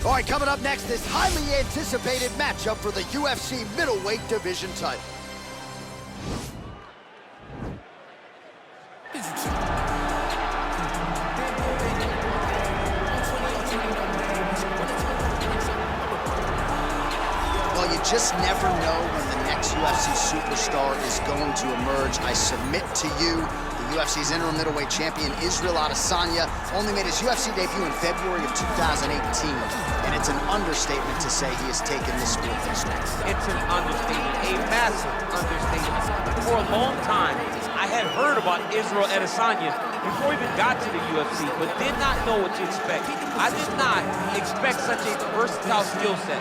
All right, coming up next, this highly anticipated matchup for the UFC middleweight division title. Well, you just never know when the next UFC superstar is going to emerge. I submit to you, the UFC's interim middleweight champion, Israel Adesanya, only made his UFC debut in February of 2018. And it's an understatement to say he has taken this sport to strength. It's an understatement, a massive understatement. For a long time, I had heard about Israel Adesanya before he even got to the UFC, but did not know what to expect. I did not expect such a versatile skill set,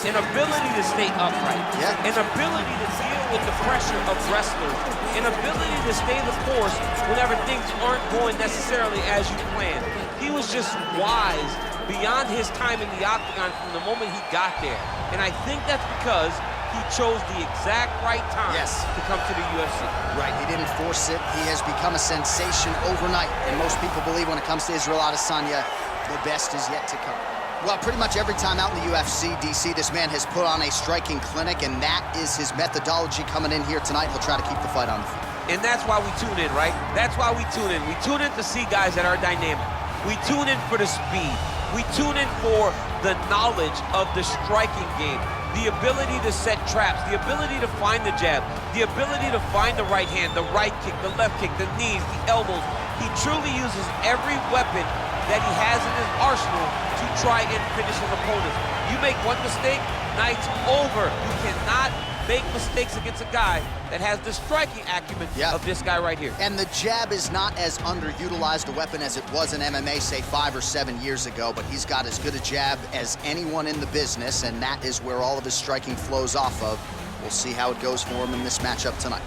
an ability to stay upright, an ability to deal with the pressure of wrestlers, an ability to stay the course whenever things aren't going necessarily as you planned. He was just wise beyond his time in the octagon from the moment he got there. And I think that's because he chose the exact right time to come to the UFC. Right, he didn't force it. He has become a sensation overnight. And most people believe when it comes to Israel Adesanya, the best is yet to come. Well, pretty much every time out in the UFC, DC, this man has put on a striking clinic, and that is his methodology coming in here tonight. He'll try to keep the fight on the feet. And that's why we tune in, right? That's why we tune in. We tune in to see guys that are dynamic. We tune in for the speed. We tune in for the knowledge of the striking game, the ability to set traps, the ability to find the jab, the ability to find the right hand, the right kick, the left kick, the knees, the elbows. He truly uses every weapon that he has in his arsenal to try and finish his opponents. You make one mistake, night's over. You cannot make mistakes against a guy that has the striking acumen of this guy right here. And the jab is not as underutilized a weapon as it was in MMA, say 5 or 7 years ago, but he's got as good a jab as anyone in the business, and that is where all of his striking flows off of. We'll see how it goes for him in this matchup tonight.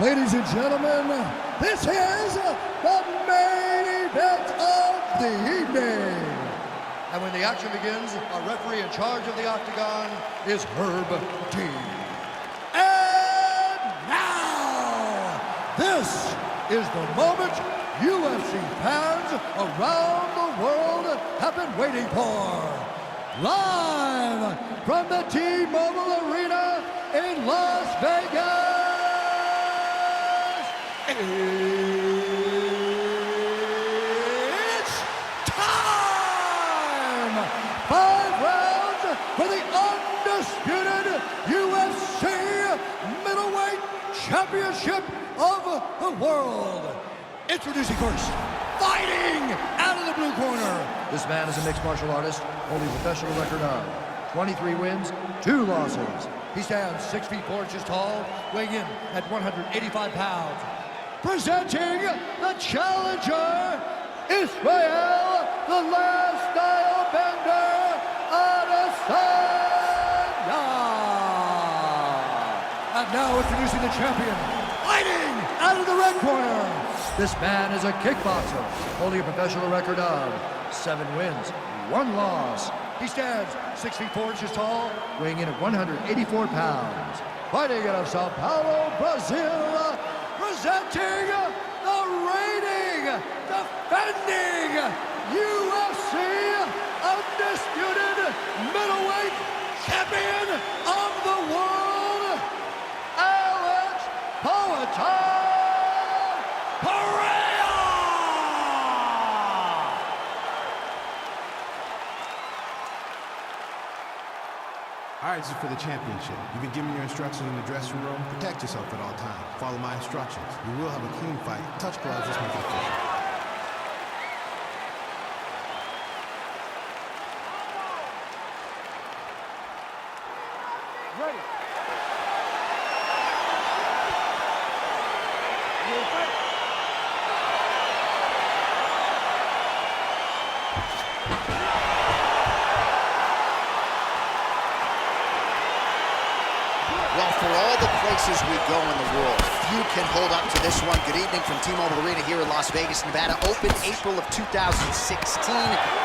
Ladies and gentlemen, this is the main event of the evening. And when the action begins, our referee in charge of the octagon is Herb Dean. And now, this is the moment UFC fans around the world have been waiting for. Live from the T-Mobile Arena in Las Vegas. It's time! 5 rounds for the undisputed UFC middleweight championship of the world. Introducing first, fighting out of the blue corner. This man is a mixed martial artist, holding a professional record of 23 wins, 2 losses. He stands 6 feet 4 inches tall, weighing in at 185 pounds. Presenting the challenger, Israel, the last style bender, Adesanya. And now introducing the champion, fighting out of the red corner. This man is a kickboxer, holding a professional record of 7 wins, 1 loss. He stands 6 feet 4 inches tall, weighing in at 184 pounds. Fighting out of Sao Paulo, Brazil, presenting the reigning, defending UFC undisputed middleweight champion of the world, Alex Pereira! All right, this is for the championship. You've been given your instructions in the dressing room. Protect yourself at all times. Follow my instructions. You will have a clean fight. Touch gloves, just make it official. Ready. Well, for all the places we go in the world, few can hold up to this one. Good evening from T-Mobile Arena here in Las Vegas, Nevada. Opened April of 2016.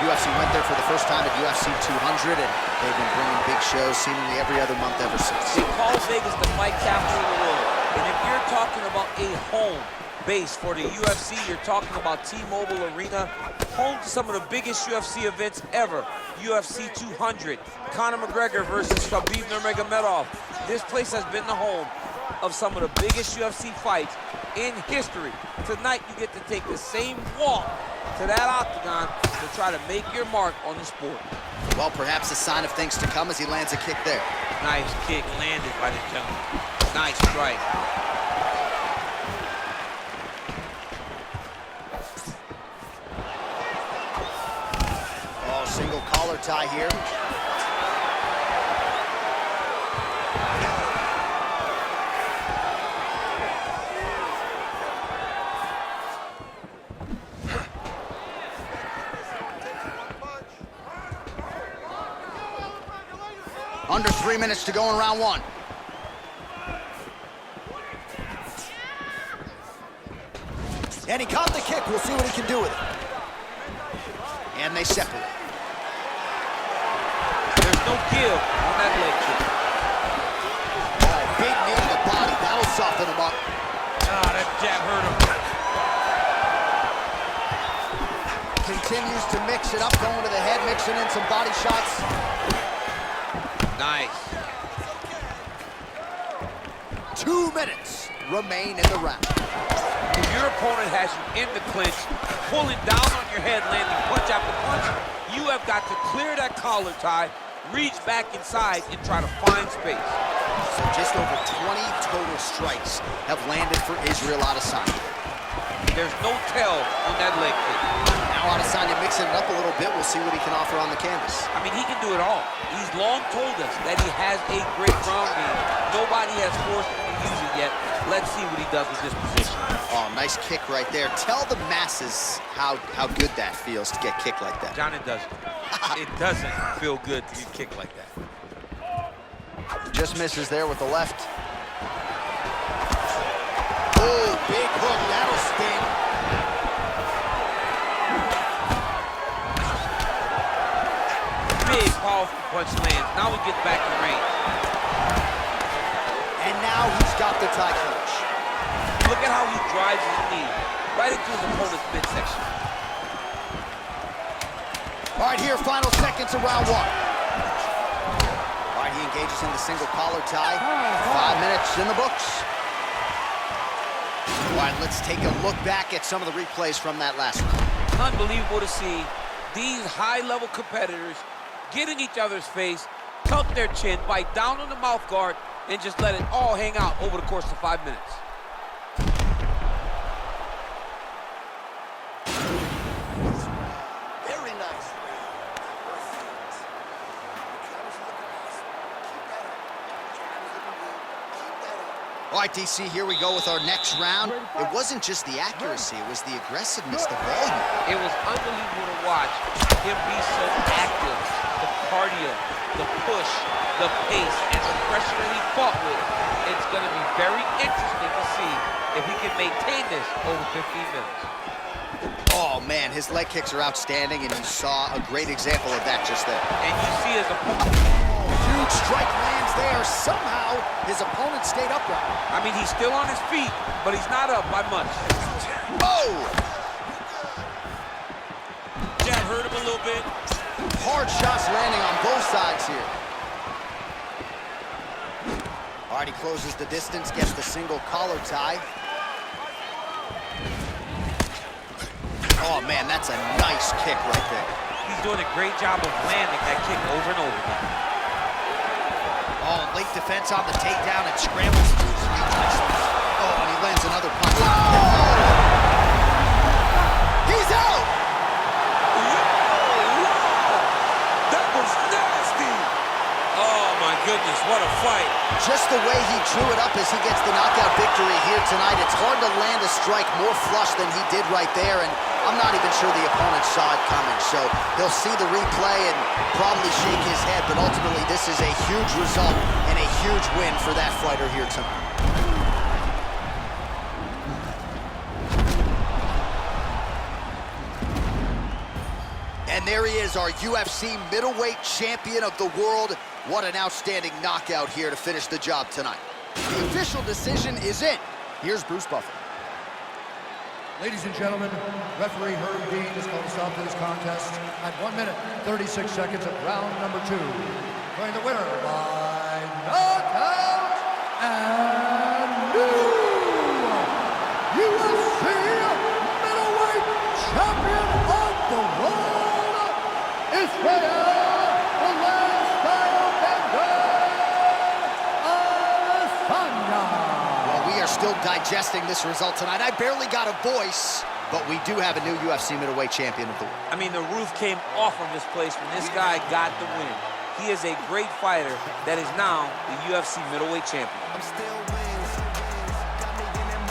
UFC went there for the first time at UFC 200, and they've been bringing big shows seemingly every other month ever since. They call Vegas the fight capital of the world. And if you're talking about a home base for the UFC. You're talking about T-Mobile Arena, home to some of the biggest UFC events ever. UFC 200, Conor McGregor versus Khabib Nurmagomedov. This place has been the home of some of the biggest UFC fights in history. Tonight, you get to take the same walk to that octagon to try to make your mark on the sport. Well, perhaps a sign of things to come as he lands a kick there. Nice kick landed by the gentleman. Nice strike. Oh, single collar tie here. Under 3 minutes to go in round one. And he caught the kick. We'll see what he can do with it. And they separate. There's no give on that leg kick. Oh, big knee to the body. That'll soften him up. Ah, that jab hurt him. Continues to mix it up, going to the head, mixing in some body shots. Nice. 2 minutes remain in the round. If your opponent has you in the clinch, pulling down on your head, landing punch after punch, you have got to clear that collar tie, reach back inside, and try to find space. So just over 20 total strikes have landed for Israel Adesanya. There's no tell on that leg kick. Now Adesanya mixing it up a little bit. We'll see what he can offer on the canvas. I mean, he can do it all. He's long told us that he has a great ground game. Nobody has forced him to use it yet. Let's see what he does with this position. Oh, nice kick right there. Tell the masses how good that feels to get kicked like that. John, it doesn't. It doesn't feel good to get kicked like that. Just misses there with the left. Oh, big hook. That'll sting. Big, powerful punch lands. Now we get back in range. And now he's got the tie clinch. Look at how he drives his knee right into his opponent's midsection. All right, here, final seconds of round one. All right, he engages in the single collar tie. 5 minutes in the books. All right, let's take a look back at some of the replays from that last round. Unbelievable to see these high-level competitors get in each other's face, tuck their chin, bite down on the mouth guard, and just let it all hang out over the course of 5 minutes. Very nice. All right, DC, here we go with our next round. It wasn't just the accuracy, it was the aggressiveness, the volume. It was unbelievable to watch him be so active. The cardio, the push, the pace, and the pressure that he fought with. It's going to be very interesting to see if he can maintain this over 15 minutes. Oh, man, his leg kicks are outstanding, and you saw a great example of that just there. And you see his opponent. Huge strike lands there. Somehow, his opponent stayed upright. I mean, he's still on his feet, but he's not up by much. Oh! Jab hurt him a little bit. Hard shots landing on both sides here. All right, he closes the distance, gets the single collar tie. Oh, man, that's a nice kick right there. He's doing a great job of landing that kick over and over again. Oh, late defense on the takedown and scrambles to his feet. Oh, and he lands another punch. Oh! He's out! That was nasty! Oh, my goodness, what a fight. Just the way he drew it up as he gets the knockout victory here tonight. It's hard to land a strike more flush than he did right there, and I'm not even sure the opponent saw it coming. So he'll see the replay and probably shake his head, but ultimately this is a huge result and a huge win for that fighter here tonight. And there he is, our UFC middleweight champion of the world. What an outstanding knockout here to finish the job tonight. The official decision is in. Here's Bruce Buffer. Ladies and gentlemen, referee Herb Dean has called a stop to this contest at 1 minute, 36 seconds of round number 2. Declaring the winner by knockout and new UFC middleweight champion of the world, Israel, the lifestyle bender, Adesanya. We are still digesting this result tonight. I barely got a voice, but we do have a new UFC middleweight champion of the world. I mean, the roof came off of this place when this guy got the win. He is a great fighter that is now the UFC middleweight champion. I'm still winning.